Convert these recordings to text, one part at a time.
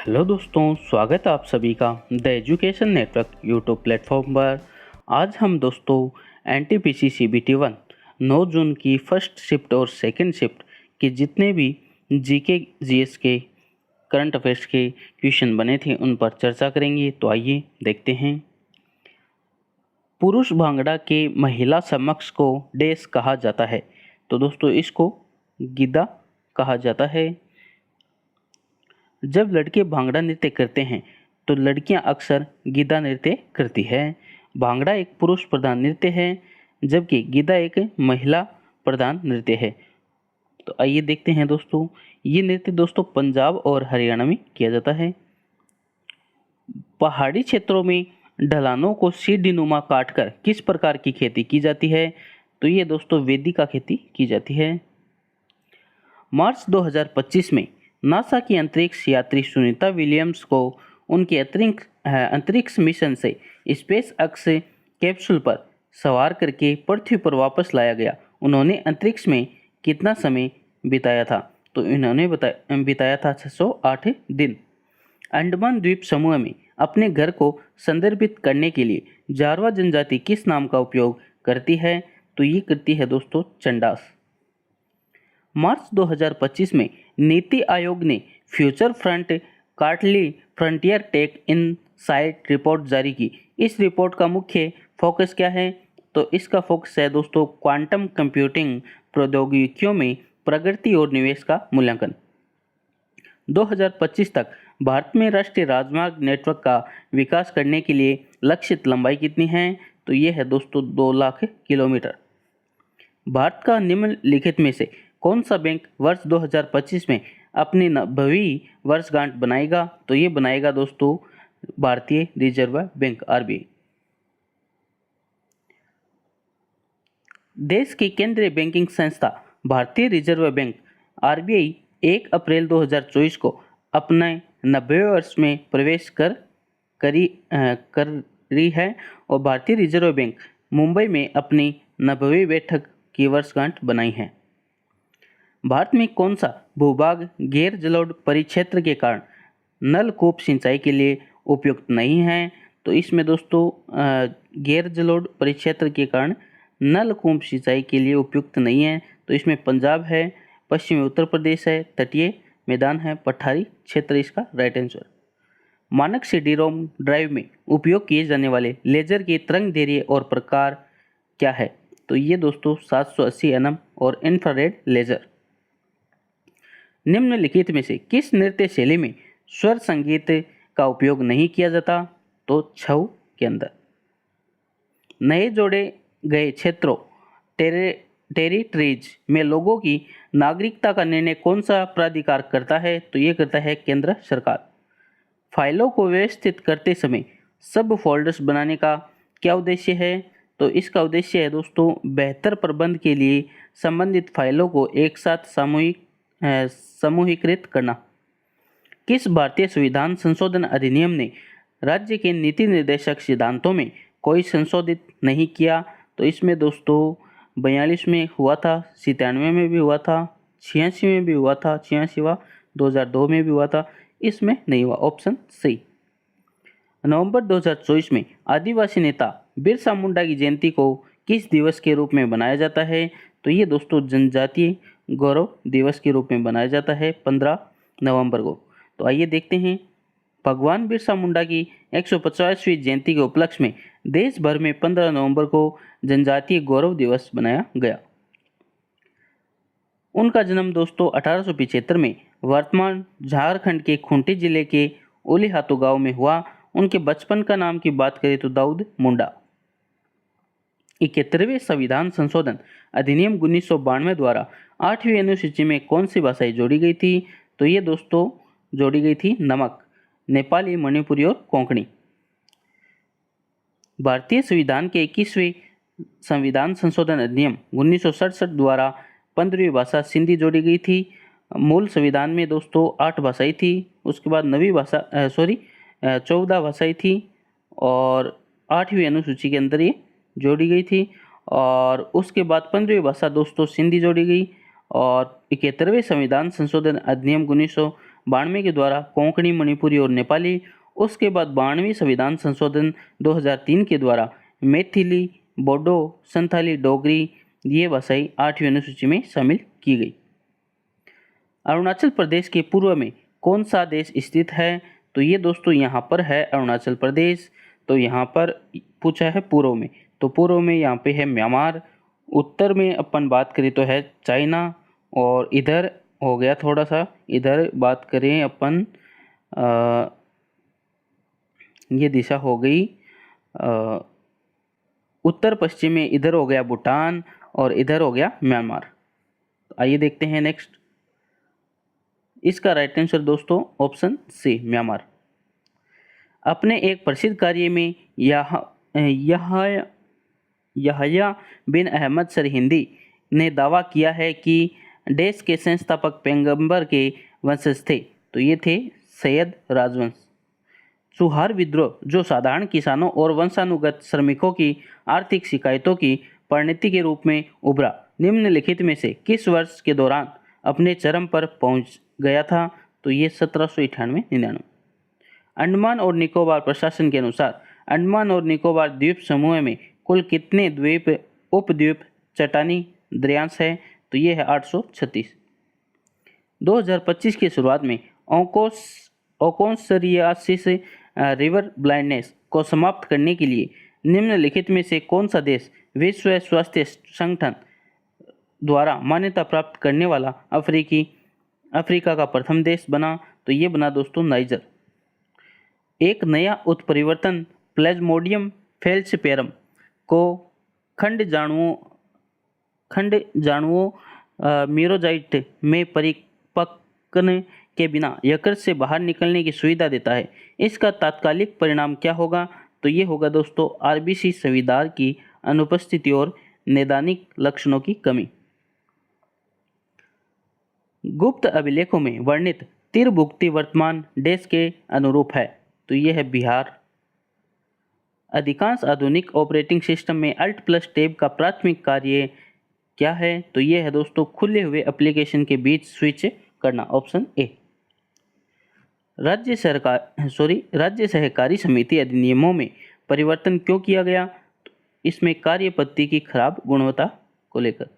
Hello दोस्तों, स्वागत है आप सभी का the education network YouTube platform पर। आज हम दोस्तों एनटीपीसी सीबीटी 1 9 जून की फर्स्ट शिफ्ट और सेकंड शिफ्ट के जितने भी जीके जीएस के करंट अफेयर्स के क्वेश्चन बने थे उन पर चर्चा करेंगे। तो आइए देखते हैं। पुरुष भांगड़ा के महिला समक्ष को डैश कहा जाता है। तो दोस्तों इसको गिद्दा कहा जाता है। जब लड़के भांगड़ा नृत्य करते हैं तो लड़कियां अक्सर गिद्दा नृत्य करती है। भांगड़ा एक पुरुष प्रधान नृत्य है जबकि गिद्दा एक महिला प्रधान नृत्य है। तो आइए देखते हैं दोस्तों, ये नृत्य दोस्तों पंजाब और हरियाणा में किया जाता है। पहाड़ी क्षेत्रों में ढलानों को सीढ़ीनुमा काटकर किस प्रकार की खेती की जाती है? तो ये दोस्तों वेदिका खेती की जाती है। मार्च 2025 में नासा की अंतरिक्ष यात्री सुनीता विलियम्स को उनके अंतरिक्ष मिशन से स्पेस एक्स कैप्सूल पर सवार करके पृथ्वी पर वापस लाया गया। उन्होंने अंतरिक्ष में कितना समय बिताया था? तो इन्होंने बिताया था 608 दिन। अंडमान द्वीप समूह में अपने घर को संदर्भित करने के लिए जारवा जनजाति किस नाम का उपयोग करती है? तो ये करती है दोस्तों चंडास। मार्च 2025 में नीति आयोग ने फ्यूचर फ्रंट कार्टली फ्रंटियर टेक इन साइट रिपोर्ट जारी की। इस रिपोर्ट का मुख्य फोकस क्या है? तो इसका फोकस है दोस्तों क्वांटम कंप्यूटिंग प्रौद्योगिकियों में प्रगति और निवेश का मूल्यांकन। 2025 तक भारत में राष्ट्रीय राजमार्ग नेटवर्क का विकास करने के लिए लक्षित लंबाई कितनी है? तो ये है दोस्तों 2 लाख किलोमीटर। भारत का निम्नलिखित में से कौन सा बैंक वर्ष 2025 में अपनी 90वीं वर्षगांठ बनाएगा? तो ये बनाएगा दोस्तों भारतीय रिजर्व बैंक आरबीआई। देश की केंद्रीय बैंकिंग संस्था भारतीय रिजर्व बैंक आरबीआई 1 अप्रैल 2024 को अपने 90वें वर्ष में प्रवेश कर रही है और भारतीय रिजर्व बैंक मुंबई में अपनी 90वीं बैठक की वर्षगांठ बनाई है। भारत में कौन सा भूभाग गैर जलोढ़ परिक्षेत्र के कारण नलकूप सिंचाई के लिए उपयुक्त नहीं है? तो इसमें दोस्तों गैर जलोढ़ परिक्षेत्र के कारण नलकूप सिंचाई के लिए उपयुक्त नहीं है। तो इसमें पंजाब है, पश्चिमी उत्तर प्रदेश है, तटीय मैदान है, पठारी क्षेत्र इसका राइट आंसर। मानक सी रोम ड्राइव में उपयोग किए जाने वाले लेजर की तरंग दैर्ध्य और प्रकार क्या है? तो ये दोस्तों 780 nm और इंफ्रारेड लेजर। निम्नलिखित में से किस नृत्य शैली में स्वर संगीत का उपयोग नहीं किया जाता? तो छऊ के अंदर। नए जोड़े गए क्षेत्रों टेरिटरीज में लोगों की नागरिकता का निर्णय कौन सा प्राधिकार करता है? तो ये करता है केंद्र सरकार। फाइलों को व्यवस्थित करते समय सब फोल्डर्स बनाने का क्या उद्देश्य है? तो इसका उद्देश्य है दोस्तों बेहतर प्रबंध के लिए संबंधित फाइलों को एक साथ समूहीकृत करना। किस भारतीय संविधान संशोधन अधिनियम ने राज्य के नीति निर्देशक सिद्धांतों में कोई संशोधित नहीं किया? तो इसमें दोस्तों 42 में हुआ था, 97 में भी हुआ था, 86 में भी हुआ था, 86वां 2002 में भी हुआ था, इसमें नहीं हुआ। Option C. नवंबर 2024 में आदिवासी नेता बिरसा मुंडा की जयंती को किस दिवस के रूप में मनाया जाता है? तो ये दोस्तों जनजातीय गौरव दिवस के रूप में मनाया जाता है 15 नवंबर को। तो आइए देखते हैं। भगवान बिरसा मुंडा की 150वीं जयंती के उपलक्ष्य में देश भर में 15 नवंबर को जनजातीय गौरव दिवस मनाया गया। उनका जन्म दोस्तों 1875 में वर्तमान झारखंड के खूंटी जिले के ओलीहातू गांव में हुआ। उनके बचपन का नाम की बात करें तो दाऊद मुंडा। 71वें संविधान संशोधन अधिनियम 1992 द्वारा 8वीं अनुसूची में कौन सी भाषाएं जोड़ी गई थी? तो ये दोस्तों जोड़ी गई थी नमक, नेपाली, मणिपुरी और कोंकणी। भारतीय संविधान के 21वें संविधान संशोधन अधिनियम 1967 द्वारा 15वीं भाषा सिंधी जोड़ी गई थी। मूल संविधान में दोस्तों 8 भाषाएं थी, उसके बाद 14 भाषाएं थी और 8वीं अनुसूची के अंदर ये जोड़ी गई थी और उसके बाद 15वीं भाषा दोस्तों सिंधी जोड़ी गई और 71वें संविधान संशोधन अधिनियम 92 के द्वारा कोंकणी, मणिपुरी और नेपाली। उसके बाद 92वीं संविधान संशोधन 2003 के द्वारा मैथिली, बोडो, संथाली, डोगरी ये भाषाएं 8वीं अनुसूची में शामिल की गई। अरुणाचल प्रदेश के पूर्व में कौन सा देश स्थित है? तो ये दोस्तों यहाँ पर है अरुणाचल प्रदेश। तो यहाँ पर पूछा है पूर्व में, तो पूर्व में यहाँ पे है म्यांमार। उत्तर में अपन बात करें तो है चाइना, और इधर हो गया थोड़ा सा, इधर बात करें अपन ये दिशा हो गई उत्तर पश्चिम में, इधर हो गया भूटान और इधर हो गया म्यांमार। आइए देखते हैं नेक्स्ट। इसका राइट आंसर दोस्तों ऑप्शन सी म्यांमार। अपने एक प्रसिद्ध कार्य में यहया बिन अहमद सरहिंदी ने दावा किया है कि देश के संस्थापक पैगंबर के वंशज थे। तो ये थे सैयद राजवंश। चुहार विद्रोह जो साधारण किसानों और वंशानुगत श्रमिकों की आर्थिक शिकायतों की परिणति के रूप में उभरा, निम्नलिखित में से किस वर्ष के दौरान अपने चरम पर पहुंच गया था? तो ये 1798-99। अंडमान और निकोबार प्रशासन के अनुसार अंडमान और निकोबार द्वीप समूह में कुल कितने द्वीप, उपद्वीप, चट्टानी द्वयांश है? तो ये है 836। 2025 की शुरुआत में ओकोसरियासिस रिवर ब्लाइंडनेस को समाप्त करने के लिए निम्नलिखित में से कौन सा देश विश्व स्वास्थ्य संगठन द्वारा मान्यता प्राप्त करने वाला अफ्रीका का प्रथम देश बना? तो ये बना दोस्तों नाइजर। एक नया उत्परिवर्तन प्लेज्मोडियम फेल्सिपेरम को खंड जाणुओं मीरोजाइट में परिपक्वन के बिना यकृत से बाहर निकलने की सुविधा देता है। इसका तात्कालिक परिणाम क्या होगा? तो ये होगा दोस्तों आरबीसी संविदार की अनुपस्थिति और नैदानिक लक्षणों की कमी। गुप्त अभिलेखों में वर्णित तिरभुक्ति वर्तमान देश के अनुरूप है? तो ये है बिहार। अधिकांश आधुनिक ऑपरेटिंग सिस्टम में अल्ट प्लस टैब का प्राथमिक कार्य क्या है? तो ये है दोस्तों खुले हुए एप्लीकेशन के बीच स्विच करना, ऑप्शन ए। राज्य सहकारी समिति अधिनियमों में परिवर्तन क्यों किया गया? तो इसमें कार्य पद्धति की खराब गुणवत्ता को लेकर।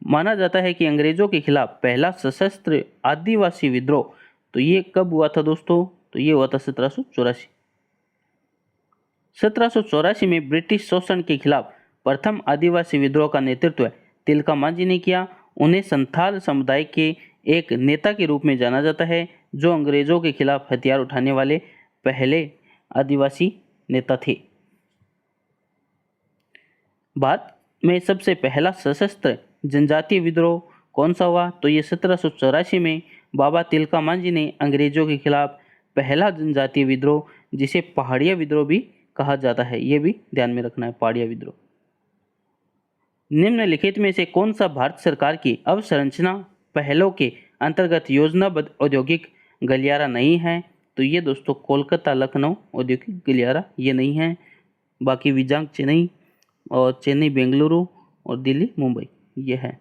माना जाता है कि अंग्रेजों के खिलाफ पहला सशस्त्र आदिवासी विद्रोह, तो ये कब हुआ था दोस्तों? तो ये हुआ था 1784। 1784 में ब्रिटिश शोषण के खिलाफ प्रथम आदिवासी विद्रोह का नेतृत्व तिलका मांझी ने किया। उन्हें संथाल समुदाय के एक नेता के रूप में जाना जाता है, जो अंग्रेजों के खिलाफ हथियार उठाने वाले पहले आदिवासी नेता थे। भारत में सबसे पहला सशस्त्र जनजातीय विद्रोह कौन सा हुआ? तो ये 1784 में बाबा तिलका मांझी ने अंग्रेजों के खिलाफ पहला जनजातीय विद्रोह, जिसे पहाड़िया विद्रोह भी कहा जाता है, ये भी ध्यान में रखना है, पहाड़िया विद्रोह। निम्नलिखित में से कौन सा भारत सरकार की अवसंरचना पहलों के अंतर्गत योजनाबद्ध औद्योगिक गलियारा नहीं है? तो ये दोस्तों कोलकाता लखनऊ औद्योगिक गलियारा ये नहीं है। बाकी विजांग चेन्नई और चेन्नई बेंगलुरु और दिल्ली मुंबई ये है।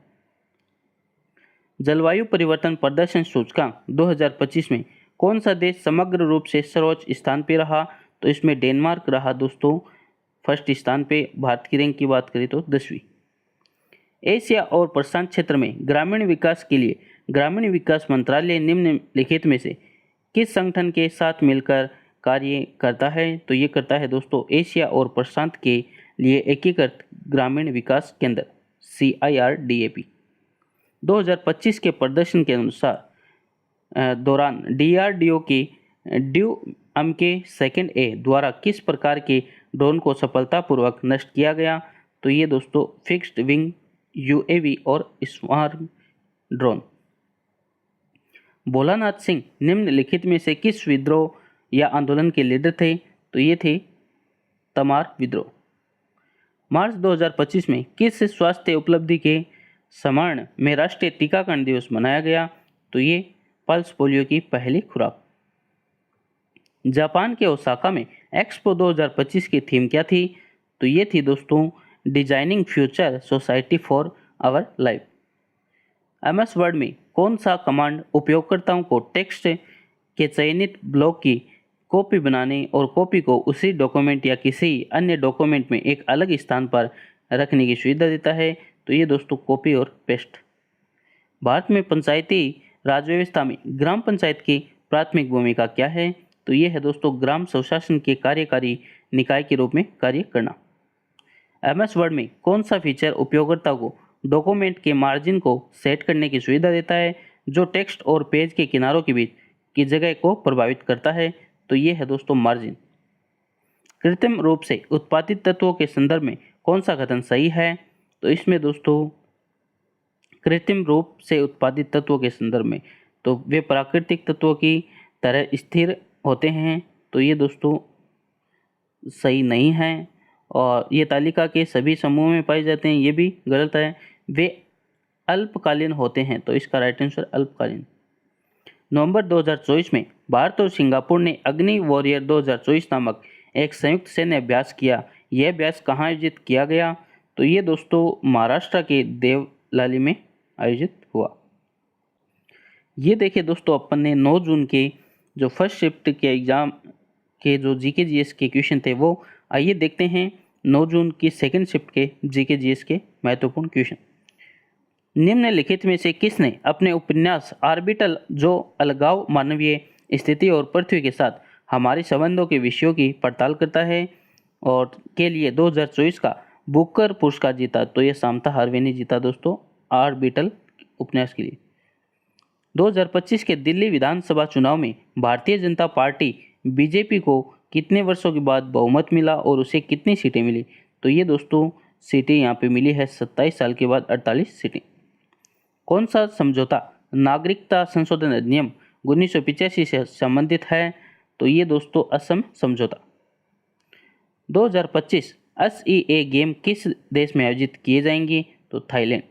जलवायु परिवर्तन प्रदर्शन सूचकांक 2025 में कौन सा देश समग्र रूप से सर्वोच्च स्थान पे रहा? तो इसमें डेनमार्क रहा दोस्तों फर्स्ट स्थान पे। भारत की रैंक की बात करें तो 10वीं। एशिया और प्रशांत क्षेत्र में ग्रामीण विकास के लिए ग्रामीण विकास मंत्रालय निम्नलिखित में से किस संगठन के साथ मिलकर कार्य करता है? तो ये करता है दोस्तों एशिया और प्रशांत के लिए एकीकृत ग्रामीण विकास केंद्र CIRDAP। 2025 के प्रदर्शन के अनुसार दौरान DRDO के DUMK-2A द्वारा किस प्रकार के ड्रोन को सफलतापूर्वक नष्ट किया गया? तो ये दोस्तों फिक्स्ड विंग UAV और स्वार्म ड्रोन। भोलानाथ सिंह निम्नलिखित में से किस विद्रोह या आंदोलन के लीडर थे? तो ये थे तमार विद्रोह। मार्च 2025 में किस स्वास्थ्य उपलब्धि के स्मरण में राष्ट्रीय टीकाकरण दिवस मनाया गया? तो ये पल्स पोलियो की पहली खुराक। जापान के ओसाका में एक्सपो 2025 की थीम क्या थी? तो ये थी दोस्तों designing future society for our life. MS Word में कौन सा कमांड उपयोगकर्ताओं को टेक्स्ट के चयनित ब्लॉक की कॉपी बनाने और कॉपी को उसी डॉक्यूमेंट या किसी अन्य डॉक्यूमेंट में एक अलग स्थान पर रखने की सुविधा देता है। तो ये दोस्तों कॉपी और पेस्ट। भारत में पंचायती राज व्यवस्था में ग्राम पंचायत की प्राथमिक भूमिका क्या है? तो ये है दोस्तों ग्राम स्वशासन के कार्यकारी निकाय के रूप में कार्य करना। एमएस वर्ड में कौन सा फीचर उपयोगकर्ता को डॉक्यूमेंट के मार्जिन को सेट करने की सुविधा देता है जो टेक्स्ट और पेज के किनारों के बीच की जगह को प्रभावित करता है? तो ये है दोस्तों मार्जिन। कृत्रिम रूप से उत्पादित तत्वों के संदर्भ में कौन सा कथन सही है? तो इसमें दोस्तों कृत्रिम रूप से उत्पादित तत्वों के संदर्भ में तो वे प्राकृतिक तत्वों की तरह स्थिर होते हैं। तो ये दोस्तों सही नहीं है। और ये तालिका के सभी समूह में पाए जाते हैं, ये भी गलत है। वे अल्पकालीन होते हैं। तो इसका राइट आंसर अल्पकालीन। नवंबर 2024 में भारत और सिंगापुर ने अग्नि वॉरियर 2024 नामक एक संयुक्त सैन्य अभ्यास किया। यह अभ्यास कहाँ आयोजित किया गया? तो ये दोस्तों महाराष्ट्र के देवलाली में आयोजित हुआ। ये देखिए दोस्तों अपन ने 9 जून के जो फर्स्ट शिफ्ट के एग्जाम के जो जीके जीएस के क्वेश्चन थे वो आइए देखते हैं 9 जून की सेकंड शिफ्ट के जीके जीएस के महत्वपूर्ण क्वेश्चन। निम्नलिखित में से किसने अपने उपन्यास ऑर्बिटल जो अलगाव मानवीय स्थिति और पृथ्वी के साथ हमारे संबंधों के विषयों की पड़ताल करता है और के लिए 2024 का बुकर पुरस्कार जीता? तो ये सामंथा हार्वे ने जीता दोस्तों ऑर्बिटल उपन्यास के लिए। 2025 के दिल्ली विधानसभा चुनाव में भारतीय जनता पार्टी बीजेपी को कितने वर्षों के बाद बहुमत मिला और उसे कितनी सीटें मिली? तो ये दोस्तों सीटें यहाँ पे मिली है 27 साल के बाद 48 सीटें। कौन सा समझौता नागरिकता संशोधन अधिनियम 1985 से संबंधित है? तो ये दोस्तों असम समझौता। 2025 SEA गेम किस देश में आयोजित किए जाएंगे? तो थाईलैंड।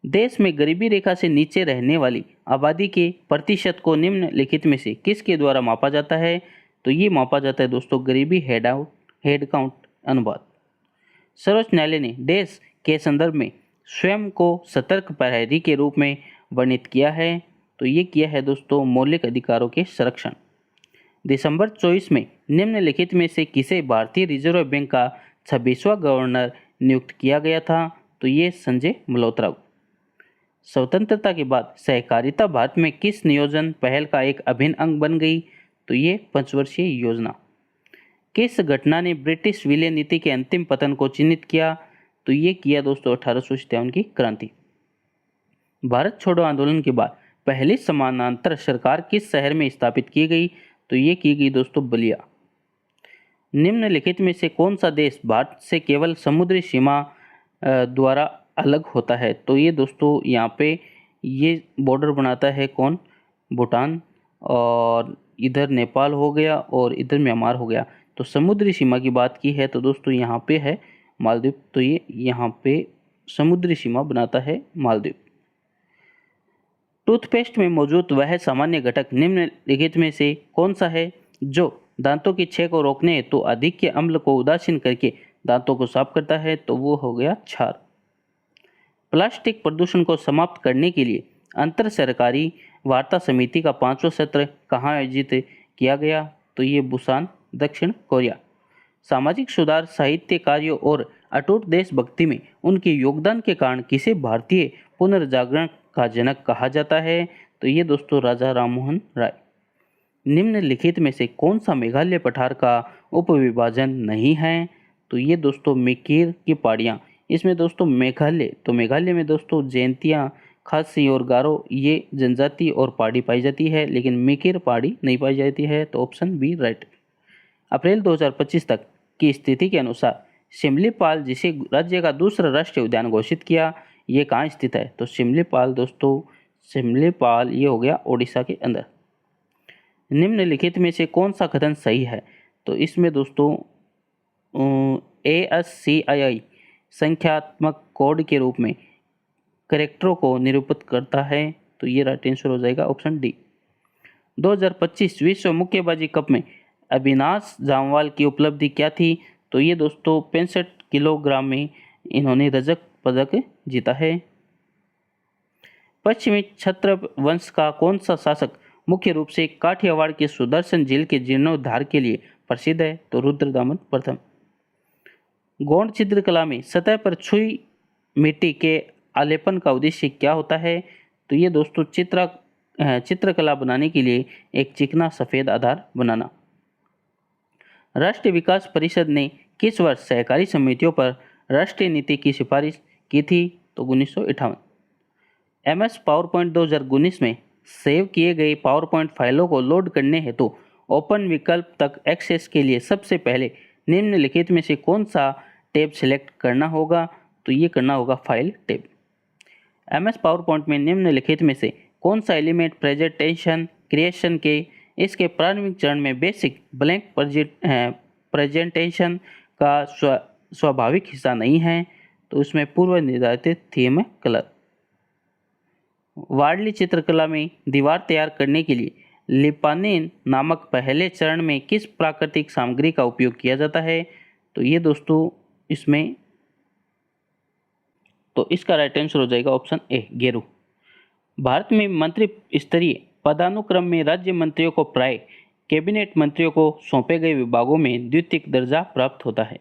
देश में गरीबी रेखा से नीचे रहने वाली आबादी के प्रतिशत को निम्नलिखित में से किसके द्वारा मापा जाता है? तो ये मापा जाता है दोस्तों गरीबी हेड काउंट अनुपात। सर्वोच्च न्यायालय ने देश के संदर्भ में स्वयं को सतर्क प्रहरी के रूप में वर्णित किया है। तो ये किया है दोस्तों मौलिक अधिकारों के संरक्षण। दिसंबर 24 में निम्नलिखित में से किसे भारतीय रिजर्व बैंक का 26वां गवर्नर नियुक्त किया गया था? तो ये संजय मल्होत्रा। स्वतंत्रता के बाद सहकारिता भारत में किस नियोजन पहल का एक अभिन्न अंग बन गई? तो ये 5 वर्षीय योजना। किस घटना ने ब्रिटिश विलय नीति के अंतिम पतन को चिन्हित किया? तो ये किया दोस्तों 1857 की क्रांति। भारत छोड़ो आंदोलन के बाद पहली समानांतर सरकार किस शहर में स्थापित की गई? तो ये की गई दोस्तों बलिया। निम्नलिखित में से कौन सा देश भारत से केवल समुद्री सीमा द्वारा अलग होता है? तो ये दोस्तों यहाँ पे ये बॉर्डर बनाता है कौन? भूटान, और इधर नेपाल हो गया और इधर म्यांमार हो गया। तो समुद्री सीमा की बात की है तो दोस्तों यहाँ पे है मालदीव। तो ये यहाँ पे समुद्री सीमा बनाता है मालदीव। टूथपेस्ट में मौजूद वह सामान्य घटक निम्नलिखित में से कौन सा है जो दांतों की क्षय को रोकने हेतु अधिक के अम्ल को उदासीन करके दांतों को साफ करता है? तो वो हो गया क्षार। प्लास्टिक प्रदूषण को समाप्त करने के लिए अंतर सरकारी वार्ता समिति का 5वां सत्र कहाँ आयोजित किया गया? तो ये बुसान, दक्षिण कोरिया। सामाजिक सुधार, साहित्य कार्यों और अटूट देशभक्ति में उनके योगदान के कारण किसे भारतीय पुनर्जागरण का जनक कहा जाता है? तो ये दोस्तों राजा राममोहन राय। निम्नलिखित में से कौन सा मेघालय पठार का उपविभाजन नहीं है? तो ये दोस्तों मेकीर की पहाड़ियाँ। इसमें दोस्तों मेघालय, तो मेघालय में दोस्तों जैंतिया, खासी और गारो ये जनजाति और पहाड़ी पाई जाती है, लेकिन मेकीर पहाड़ी नहीं पाई जाती है। तो ऑप्शन बी राइट। अप्रैल 2025 तक की स्थिति के अनुसार शिमलीपाल, जिसे राज्य का दूसरा राष्ट्रीय उद्यान घोषित किया, ये कहाँ स्थित है? तो शिमलीपाल दोस्तों, शिमलीपाल ये हो गया ओडिशा के अंदर। निम्नलिखित में से कौन सा कथन सही है? तो इसमें दोस्तों ASCII संख्यात्मक कोड के रूप में कैरेक्टरों को निरूपित करता है। तो ये राइट आंसर हो जाएगा ऑप्शन डी। 2025 विश्व मुक्केबाजी कप में अविनाश जामवाल की उपलब्धि क्या थी? तो ये दोस्तों 65 किलोग्राम में इन्होंने रजत पदक जीता है। पश्चिमी छत्र वंश का कौन सा शासक मुख्य रूप से काठियावाड़ के सुदर्शन झील के जीर्णोद्धार के लिए प्रसिद्ध है? तो रुद्रदामन प्रथम। गौड़ चित्रकला में सतह पर छुई मिट्टी के आलेपन का उद्देश्य क्या होता है? तो ये दोस्तों चित्रकला बनाने के लिए एक चिकना सफेद आधार बनाना। राष्ट्रीय विकास परिषद ने किस वर्ष सहकारी समितियों पर राष्ट्रीय नीति की सिफारिश की थी? तो 1958। MS पावरपॉइंट 2019 में सेव किए गए पावरपॉइंट फाइलों को लोड करने हेतु ओपन विकल्प तक एक्सेस के लिए सबसे पहले निम्नलिखित में से कौन सा टैब सिलेक्ट करना होगा? तो ये करना होगा फाइल टैब। MS पावरपॉइंट में निम्नलिखित में से कौन सा एलिमेंट प्रेजेंटेशन क्रिएशन के इसके प्रारंभिक चरण में बेसिक ब्लैंक प्रेजेंटेशन का स्वाभाविक हिस्सा नहीं है? तो उसमें पूर्व निर्धारित थीम कलर। वार्डली चित्रकला में दीवार तैयार करने के लिए लिपानिन नामक पहले चरण में किस प्राकृतिक सामग्री का उपयोग किया जाता है? तो ये दोस्तों इसमें तो इसका राइट आंसर हो जाएगा ऑप्शन ए गेरू। भारत में मंत्री स्तरीय पदानुक्रम में राज्य मंत्रियों को प्राय कैबिनेट मंत्रियों को सौंपे गए विभागों में द्वितीयक दर्जा प्राप्त होता है।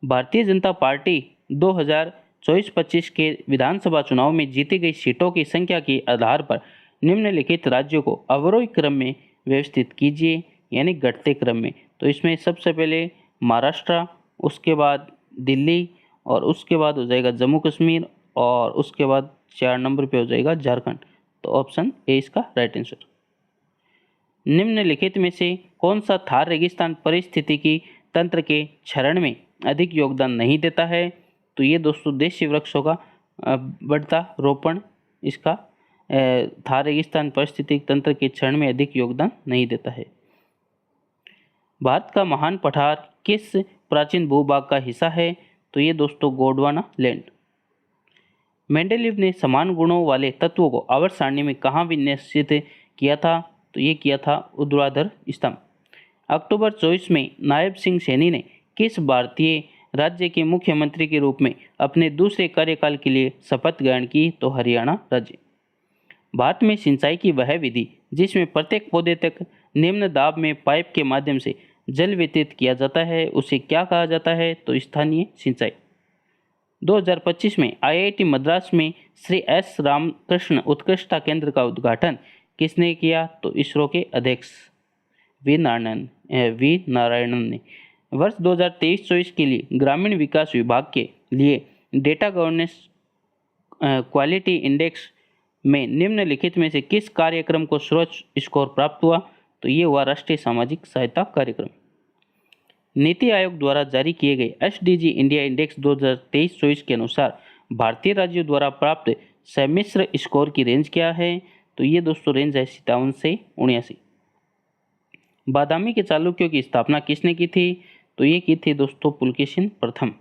भारतीय जनता पार्टी 2024-25 के विधानसभा चुनाव में जीती गई सीटों की संख्या के आधार पर निम्नलिखित राज्यों को अवरोही क्रम में व्यवस्थित कीजिए, यानी घटते क्रम में। तो इसमें सबसे पहले महाराष्ट्र, उसके बाद दिल्ली और उसके बाद हो जाएगा जम्मू कश्मीर और उसके बाद 4 नंबर पे हो जाएगा झारखंड। तो ऑप्शन ए इसका राइट आंसर। निम्नलिखित में से कौन सा थार रेगिस्तान परिस्थितिकी तंत्र के क्षरण में अधिक योगदान नहीं देता है? तो ये दोस्तों देशी वृक्षों का बढ़ता रोपण इसका थार रेगिस्तान परिस्थितिकी तंत्र के क्षरण में अधिक योगदान नहीं देता है। भारत का महान पठार किस प्राचीन भूभाग का हिस्सा है? तो ये दोस्तों गोंडवाना लैंड। मेंडेलीव ने समान गुणों वाले तत्वों को आवर्त सारणी में कहाँ विन्यासित किया था? तो ये किया था ऊर्ध्वाधर स्तंभ। अक्टूबर 24 में नायब सिंह सैनी ने किस भारतीय राज्य के मुख्यमंत्री के रूप में अपने दूसरे कार्यकाल के लिए शपथ ग्रहण की? तो हरियाणा राज्य। भारत में सिंचाई की वह विधि जिसमें प्रत्येक पौधे तक निम्न दाब में पाइप के माध्यम से जल वितरित किया जाता है उसे क्या कहा जाता है? तो स्थानीय सिंचाई। 2025 में IIT मद्रास में श्री S रामकृष्ण उत्कृष्टता केंद्र का उद्घाटन किसने किया? तो इसरो के अध्यक्ष वी नारायणन ने। वर्ष 2023-24 के लिए ग्रामीण विकास विभाग के लिए डेटा गवर्नेंस क्वालिटी इंडेक्स में निम्नलिखित में से किस कार्यक्रम को सर्वोच्च स्कोर प्राप्त हुआ? तो ये हुआ राष्ट्रीय सामाजिक सहायता कार्यक्रम। नीति आयोग द्वारा जारी किए गए SDG इंडिया इंडेक्स 2023-24 के अनुसार भारतीय राज्यों द्वारा प्राप्त सम्मिश्र स्कोर की रेंज क्या है? तो ये दोस्तों रेंज है 57 से 79। बादामी के चालुक्यों की स्थापना किसने की थी? तो ये की थी दोस्तों पुलकेशिन प्रथम।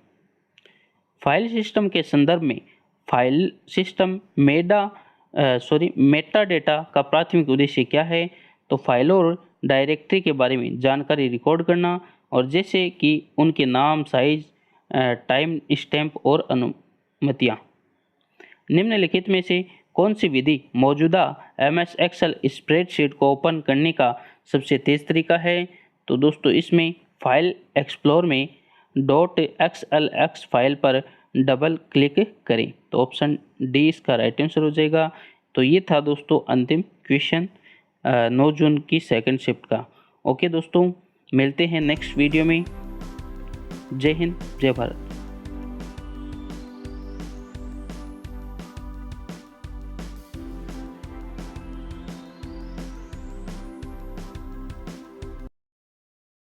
फाइल सिस्टम के संदर्भ में फाइल सिस्टम मेटा डेटा का प्राथमिक उद्देश्य क्या है? तो फाइलों और डायरेक्टरी के बारे में जानकारी रिकॉर्ड करना और जैसे कि उनके नाम, साइज, टाइम स्टैम्प और अनुमतियाँ। निम्नलिखित में से कौन सी विधि मौजूदा MS Excel स्प्रेडशीट को ओपन करने का सबसे तेज तरीका है? तो दोस्तों इसमें फाइल एक्सप्लोर में .xlx फाइल पर डबल क्लिक करें। तो ऑप्शन डी इसका राइट आंसर हो जाएगा। तो ये था दोस्तों अंतिम क्वेश्चन 9 जून की सेकंड शिफ्ट का। ओके दोस्तों, मिलते हैं नेक्स्ट वीडियो में। जय हिंद, जय भारत।